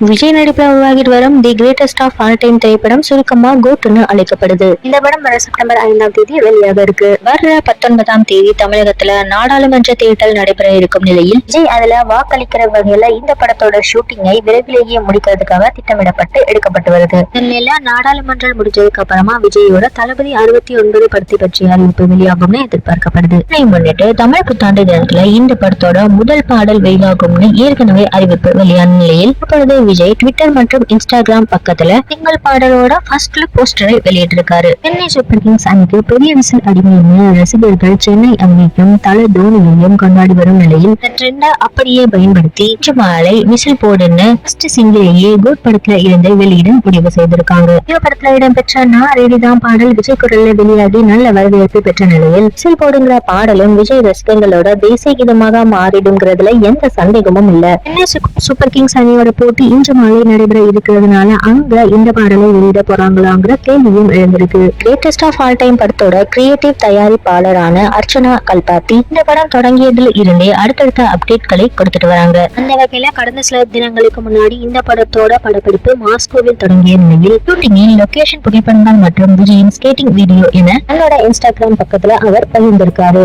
விஜய் நடிப்புல உருவாகிட்டு வரும் the greatest of all time திரைப்படம் சுருக்கமா கோட்னு அழைக்கப்படுது. இந்த படம் வர செப்டம்பர் 5ஆம் தேதி வெளியாக இருக்கு. வர்ற 19ஆம் தேதி தமிழகத்துல நாடாளுமன்ற தேர்தல் நடைபெற இருக்கும் நிலையில் விஜய் அதுல வாக்களிக்கிற வகையில இந்த படத்தோட ஷூட்டிங்கை விரைவிலேயே முடிக்கிறதுக்காக திட்டமிடப்பட்டு எடுக்கப்பட்டு வருது. இந்நிலையில நாடாளுமன்றம் முடிஞ்சதுக்கு அப்புறமா விஜயோட தளபதி 69 படத்தை பற்றிய அறிவிப்பு வெளியாகும்னு எதிர்பார்க்கப்படுது. இதை முன்னிட்டு தமிழ் புத்தாண்டு தினத்துல இந்த படத்தோட முதல் பாடல் வெளியாகும்னு ஏற்கனவே அறிவிப்பு வெளியான நிலையில் இப்பொழுது விஜய் ட்விட்டர் மற்றும் இன்ஸ்டாகிராம் பக்கத்துல சிங்கிள் பாடலோட ஃபர்ஸ்ட் லுக் போஸ்டரை வெளியிட்டிருக்காரு. சென்னை சூப்பர் கிங்ஸ் அணிக்கு பெரிய விசில் அடிமைன்னு ரசிகர்கள் சென்னை அணியையும் தல தோனியையும் கொண்டாடி வரும் நிலையில் இந்த ட்ரெண்டை அப்படியே பயன்படுத்தி இன்று மாலை விசில் போடுன்னு ஃபர்ஸ்ட் சிங்கிளையே கோட் படத்துல இருந்து வெளியிட முடிவு செய்திருக்காங்க. இந்த படத்துல இடம்பெற்ற நான் ரெடிதான் பாடல் விஜய் குரல்ல வெளியாகி நல்ல வரவேற்பு பெற்ற நிலையில் விசில் போடுங்கிற பாடலும் விஜய் ரசிகர்களோட தேசிய கீதமாக மாறிடுங்கிறதுல எந்த சந்தேகமும் இல்ல. சென்னை சூப்பர் கிங்ஸ் அணியோட போட்டி இன்று மாலை நடைபெற இருக்கிறதுனால அங்க இந்த பாடலை வெளியிட போறாங்களாங்கிற கேள்வியும் எழுந்திருக்கு. கிரேட்டஸ்ட் ஆஃப் ஆல் டைம் படத்தோட கிரியேட்டிவ் தயாரிப்பாளரான அர்ச்சனா கல்பாத்தி இந்த படம் தொடங்கியதில் இருந்தே அடுத்தடுத்த அப்டேட்களை கொடுத்துட்டு வராங்க. அந்த வகையில கடந்த சில தினங்களுக்கு முன்னாடி இந்த படத்தோட படப்பிடிப்பு மாஸ்கோவில் தொடங்கிய நிலையில் ஷூட்டிங்கில் லொகேஷன் புகைப்படங்கள் மற்றும் விஜயின் ஸ்கேட்டிங் வீடியோ என தன்னோட இன்ஸ்டாகிராம் பக்கத்துல அவர் பகிர்ந்திருக்காரு.